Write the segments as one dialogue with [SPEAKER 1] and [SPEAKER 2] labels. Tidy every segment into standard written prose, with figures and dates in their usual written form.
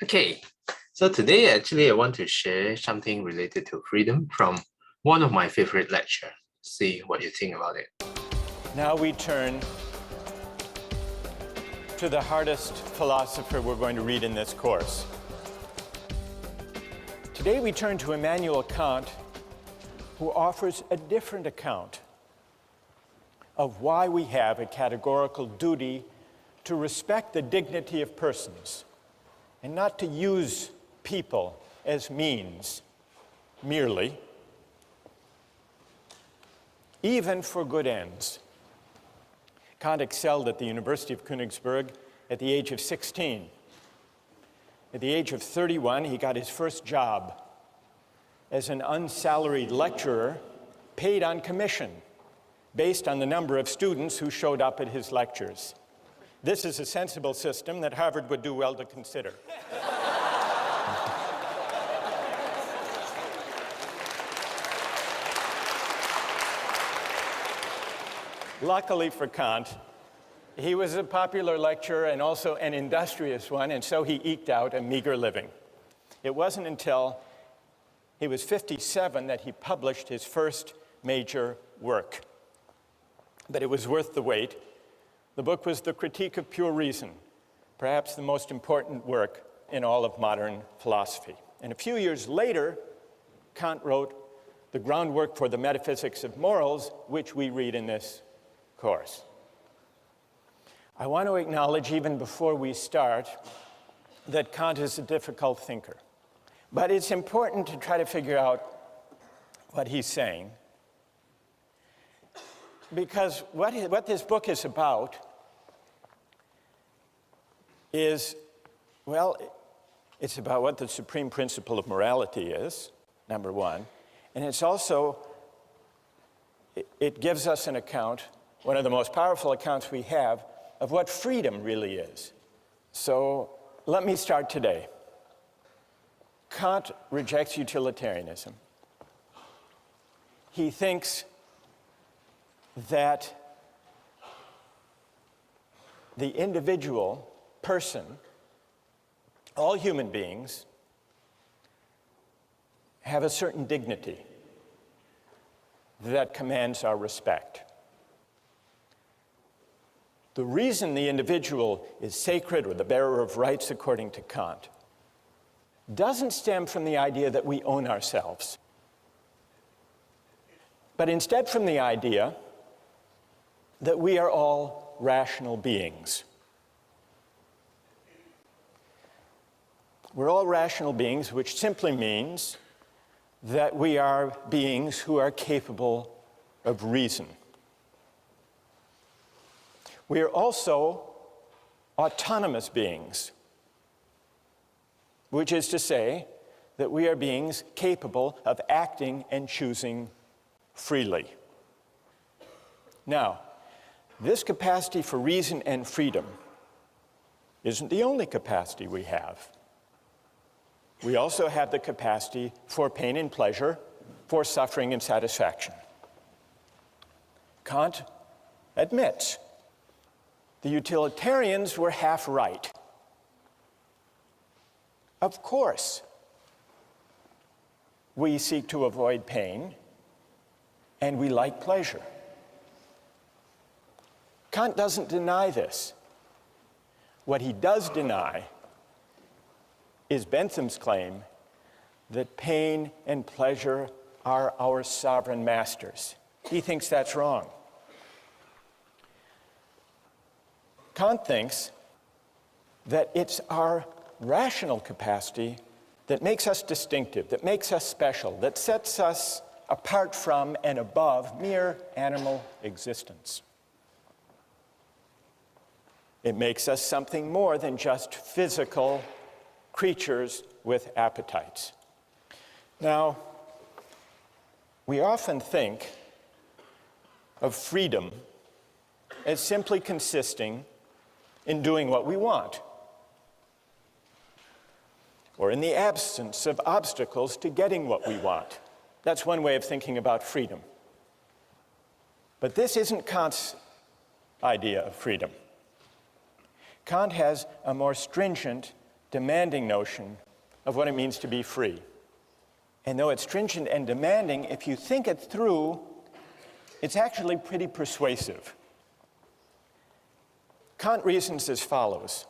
[SPEAKER 1] Okay, so today actually I want to share something related to freedom from one of my favorite lecture. See what you think about it.
[SPEAKER 2] Now we turn to the hardest philosopher we're going to read in this course. Today we turn to Immanuel Kant, who offers a different account of why we have a categorical duty to respect the dignity of persons and not to use people as means merely, even for good ends. Kant excelled at the University of Königsberg at the age of 16. At the age of 31, he got his first job as an unsalaried lecturer paid on commission based on the number of students who showed up at his lectures. This is a sensible system that Harvard would do well to consider. Luckily for Kant, he was a popular lecturer and also an industrious one, and so he eked out a meager living. It wasn't until he was 57 that he published his first major work. But it was worth the wait. The book was The Critique of Pure Reason, perhaps the most important work in all of modern philosophy. And a few years later, Kant wrote the groundwork for the metaphysics of morals, which we read in this course. I want to acknowledge, even before we start, that Kant is a difficult thinker. But it's important to try to figure out what he's saying, because what this book is about is, well, it's about what the supreme principle of morality is, number one, and it's also, it gives us an account, one of the most powerful accounts we have, of what freedom really is. So let me start today. Kant rejects utilitarianism. He thinks that the individual person, all human beings, have a certain dignity that commands our respect. The reason the individual is sacred or the bearer of rights, according to Kant, doesn't stem from the idea that we own ourselves, but instead from the idea that we are all rational beings. We're all rational beings, which simply means that we are beings who are capable of reason. We are also autonomous beings, which is to say that we are beings capable of acting and choosing freely. Now, this capacity for reason and freedom isn't the only capacity we have. We also have the capacity for pain and pleasure, for suffering and satisfaction. Kant admits the utilitarians were half right. Of course, we seek to avoid pain, and we like pleasure. Kant doesn't deny this. What he does deny is Bentham's claim that pain and pleasure are our sovereign masters. He thinks that's wrong. Kant thinks that it's our rational capacity that makes us distinctive, that makes us special, that sets us apart from and above mere animal existence. It makes us something more than just physical creatures with appetites. Now, we often think of freedom as simply consisting in doing what we want, or in the absence of obstacles to getting what we want. That's one way of thinking about freedom. But this isn't Kant's idea of freedom. Kant has a more stringent demanding notion of what it means to be free. And though it's stringent and demanding, if you think it through, it's actually pretty persuasive. Kant reasons as follows.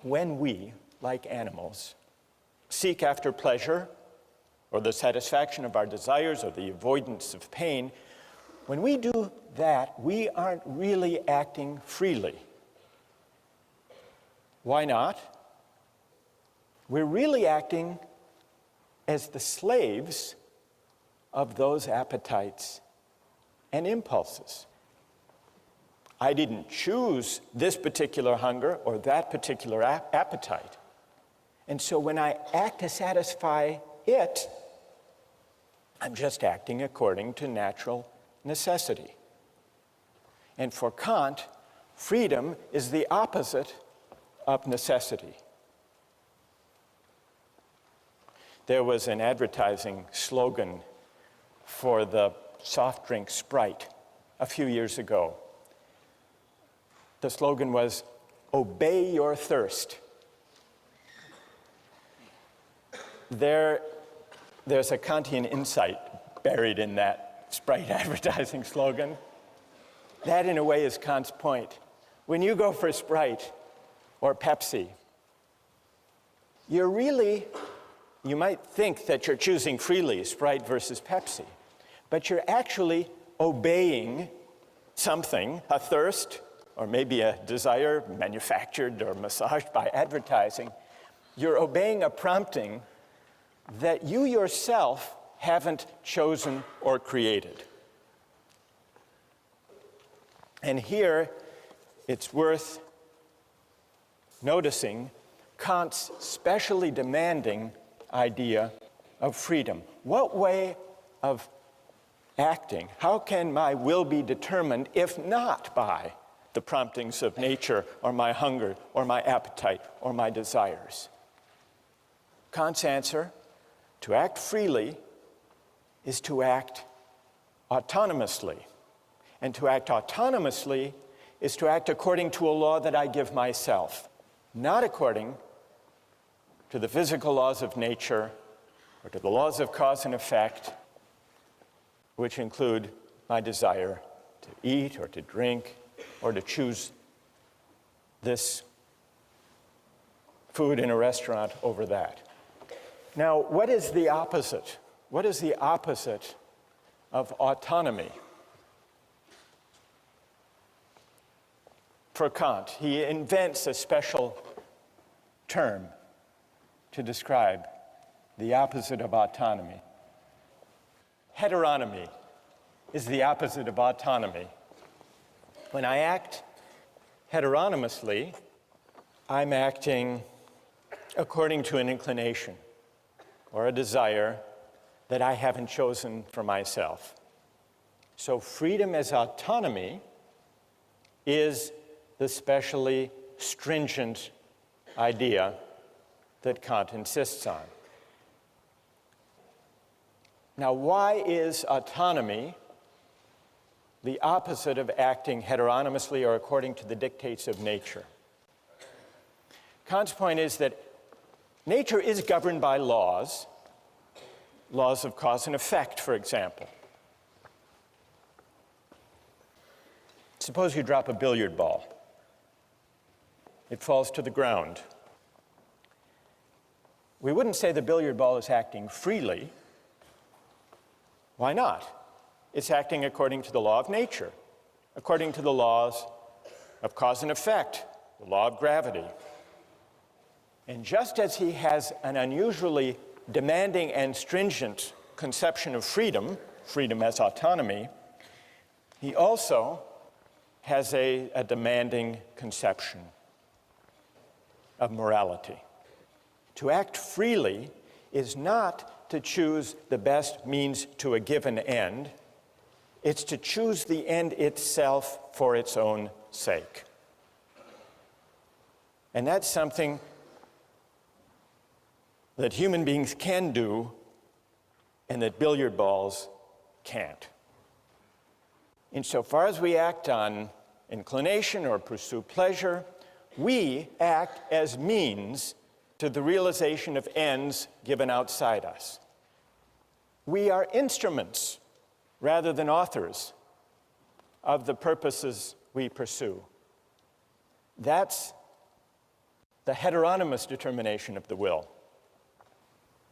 [SPEAKER 2] When we, like animals, seek after pleasure or the satisfaction of our desires or the avoidance of pain, when we do that, we aren't really acting freely. Why not? We're really acting as the slaves of those appetites and impulses. I didn't choose this particular hunger or that particular appetite. And so when I act to satisfy it, I'm just acting according to natural necessity. And for Kant, freedom is the opposite of necessity. There was an advertising slogan for the soft drink Sprite a few years ago. The slogan was, "Obey your thirst." There's a Kantian insight buried in that Sprite advertising slogan. That, in a way, is Kant's point. When you go for Sprite or Pepsi, you might think that you're choosing freely, Sprite versus Pepsi, but you're actually obeying something, a thirst, or maybe a desire manufactured or massaged by advertising. You're obeying a prompting that you yourself haven't chosen or created. And here, it's worth noticing Kant's specially demanding idea of freedom. What way of acting, how can my will be determined if not by the promptings of nature or my hunger or my appetite or my desires? Kant's answer, to act freely, is to act autonomously. And to act autonomously is to act according to a law that I give myself, not according to the physical laws of nature or to the laws of cause and effect, which include my desire to eat or to drink or to choose this food in a restaurant over that. Now, what is the opposite? What is the opposite of autonomy? For Kant, he invents a special term to describe the opposite of autonomy. Heteronomy is the opposite of autonomy. When I act heteronomously, I'm acting according to an inclination or a desire that I haven't chosen for myself. So freedom as autonomy is the specially stringent idea that Kant insists on. Now, why is autonomy the opposite of acting heteronomously or according to the dictates of nature? Kant's point is that nature is governed by laws of cause and effect, for example. Suppose you drop a billiard ball. It falls to the ground. We wouldn't say the billiard ball is acting freely. Why not? It's acting according to the law of nature, according to the laws of cause and effect, the law of gravity. And just as he has an unusually demanding and stringent conception of freedom, freedom as autonomy, he also has a demanding conception of morality. To act freely is not to choose the best means to a given end. It's to choose the end itself for its own sake. And that's something that human beings can do and that billiard balls can't. Insofar as we act on inclination or pursue pleasure, we act as means to the realization of ends given outside us. We are instruments rather than authors of the purposes we pursue. That's the heteronymous determination of the will.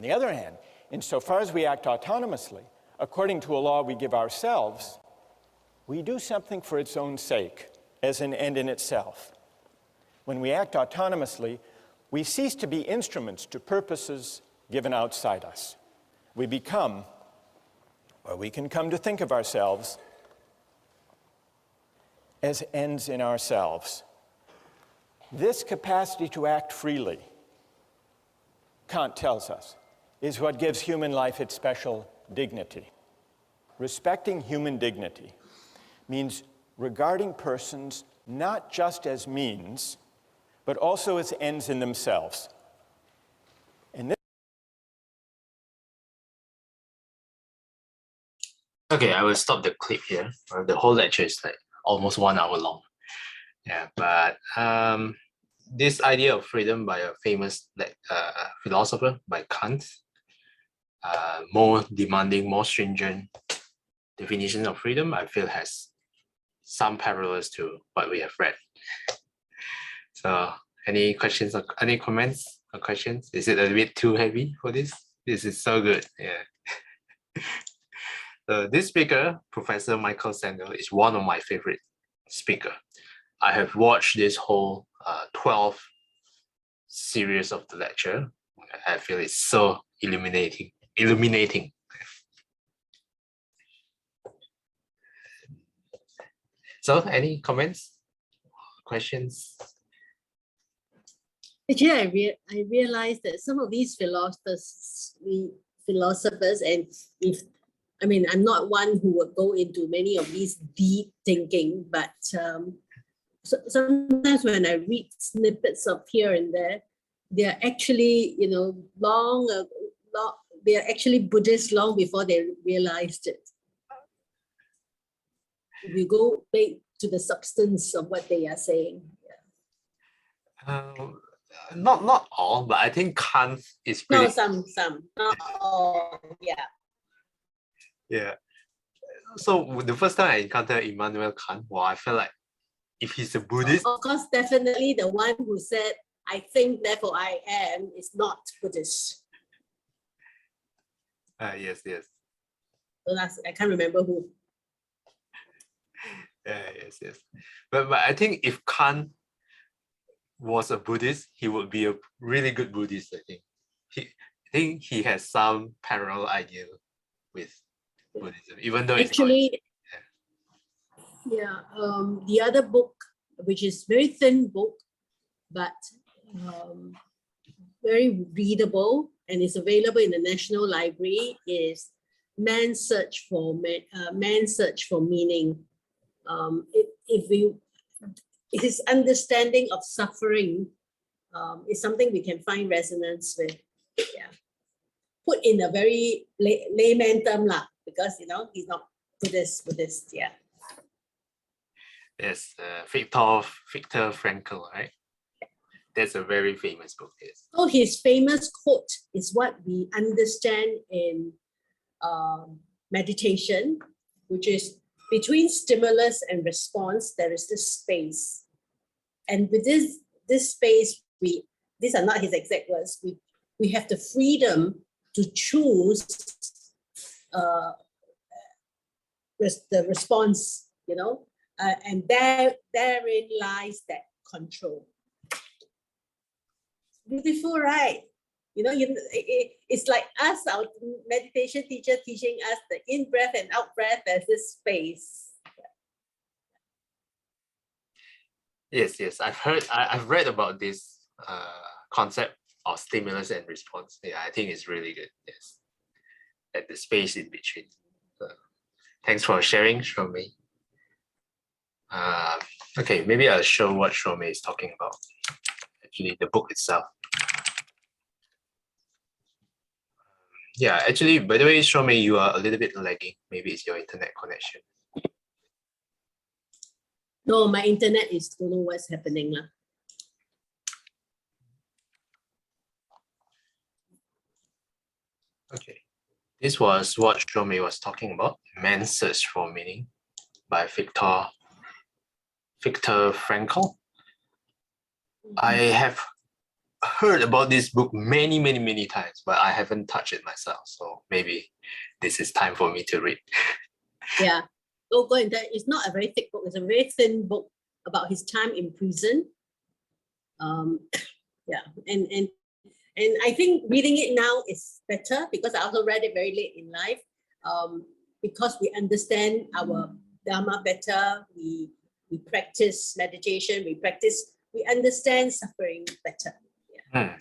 [SPEAKER 2] On the other hand, insofar as we act autonomously, according to a law we give ourselves, we do something for its own sake, as an end in itself. When we act autonomously, we cease to be instruments to purposes given outside us. We become, or we can come to think of ourselves as ends in ourselves. This capacity to act freely, Kant tells us, is what gives human life its special dignity. Respecting human dignity means regarding persons not just as means, but also as ends in themselves. And this
[SPEAKER 1] Okay, I will stop the clip here. The whole lecture is like almost 1 hour long. Yeah, but this idea of freedom by a famous philosopher, by Kant, more demanding, more stringent definition of freedom, I feel has some parallels to what we have read. So any questions or any comments or questions? Is it a bit too heavy for this? This is so good. Yeah. So this speaker, Professor Michael Sandel, is one of my favorite speakers. I have watched this whole 12 series of the lecture. I feel it's so illuminating. So any comments, questions?
[SPEAKER 3] Actually, I realized that some of these philosophers, and I'm not one who would go into many of these deep thinking, but sometimes when I read snippets of here and there, they're actually, they're actually Buddhists long before they realized it. If you go back to the substance of what they are saying.
[SPEAKER 1] Not all, but I think Kant is pretty.
[SPEAKER 3] No, some, not all. Yeah.
[SPEAKER 1] Yeah. So the first time I encountered Immanuel Kant, well, I felt like if he's a Buddhist.
[SPEAKER 3] Of course, definitely the one who said, "I think, therefore I am," is not Buddhist.
[SPEAKER 1] Yes.
[SPEAKER 3] So I can't remember who.
[SPEAKER 1] Yes. But I think if Kant was a Buddhist, he would be a really good Buddhist. I think he has some parallel idea with Buddhism, even though
[SPEAKER 3] actually, the other book, which is very thin book, but very readable and is available in the National Library, is Man's Search for Meaning. His understanding of suffering is something we can find resonance with. Yeah. Put in a very layman term lah, because he's not Buddhist. Yeah.
[SPEAKER 1] Yes, Viktor Frankl, right? That's a very famous book. Yes.
[SPEAKER 3] So his famous quote is what we understand in meditation, which is, between stimulus and response, there is this space. And with this space, these are not his exact words, we have the freedom to choose the response, and therein lies that control. Beautiful, right? It's like us, our meditation teacher teaching us the in-breath and out-breath, there's this space.
[SPEAKER 1] Yes. I've read about this concept of stimulus and response. Yeah, I think it's really good. Yes, at the space in between. Thanks for sharing, Shomei. Okay, maybe I'll show what Shomei is talking about. Actually, the book itself. Yeah, actually, by the way, Shomei, you are a little bit lagging. Maybe it's your internet connection.
[SPEAKER 3] No, my internet is, don't know what's happening lah.
[SPEAKER 1] Okay. This was what Shomei was talking about, Man's Search for Meaning by Viktor Frankl. I have heard about this book many times, but I haven't touched it myself. So maybe this is time for me to read.
[SPEAKER 3] Yeah. Go and it's not a very thick book. It's a very thin book about his time in prison. Yeah, and I think reading it now is better because I also read it very late in life. Because we understand our Dharma better, we practice meditation, we understand suffering better. Yeah.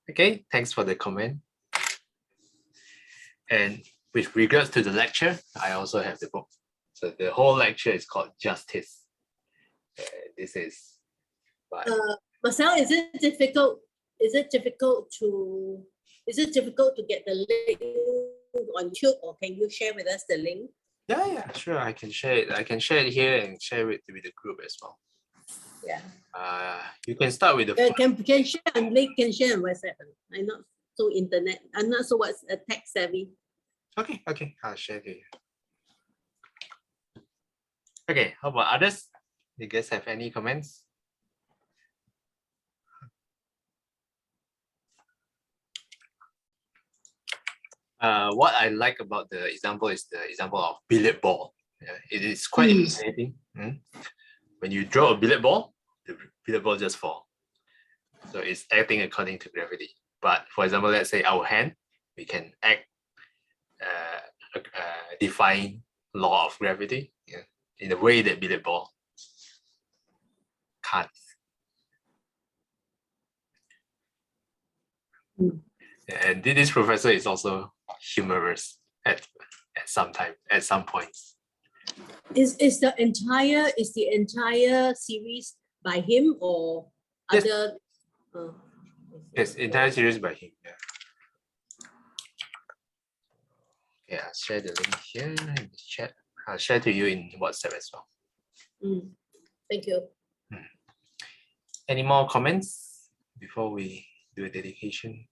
[SPEAKER 1] Okay, thanks for the comment. And with regards to the lecture, I also have the book. So the whole lecture is called Justice. This is by
[SPEAKER 3] Marcel, is it difficult to get the link on YouTube, or can you share with us the link?
[SPEAKER 1] Yeah, sure. I can share it. I can share it here and share it with the group as well.
[SPEAKER 3] Yeah.
[SPEAKER 1] You can start with the
[SPEAKER 3] can share on link, can share on WhatsApp. I'm not so internet. I'm not so tech savvy.
[SPEAKER 1] Okay. I'll share to you. Okay, how about others? You guys have any comments? What I like about the example is the example of billiard ball. Yeah, it is quite fascinating. When you draw a billiard ball, the billiard ball just falls. So it's acting according to gravity. But for example, let's say our hand, we can act defying law of gravity, in a way that billiard ball can't. And this professor is also humorous at some points.
[SPEAKER 3] Is the entire series by him or
[SPEAKER 1] Yes.
[SPEAKER 3] other?
[SPEAKER 1] Yes, entire series by him. Yeah. Okay, I'll share the link here in the chat. I'll share to you in WhatsApp as well.
[SPEAKER 3] Thank you.
[SPEAKER 1] Any more comments before we do a dedication?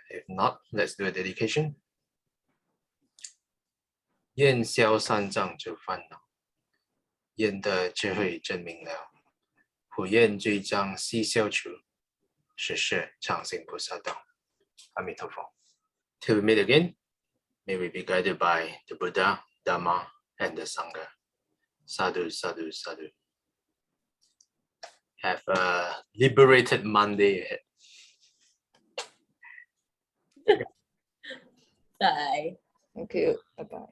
[SPEAKER 1] If not, let's do a dedication. 厌消三障诸烦恼，厌得智慧真明了。普愿罪障悉消除，实是常行菩萨道。阿弥陀佛。Till we meet again, may we be guided by the Buddha, Dhamma, and the Sangha. Sadhu, sadhu, sadhu. Have a liberated Monday ahead.
[SPEAKER 3] Bye.
[SPEAKER 4] Thank you. Bye-bye.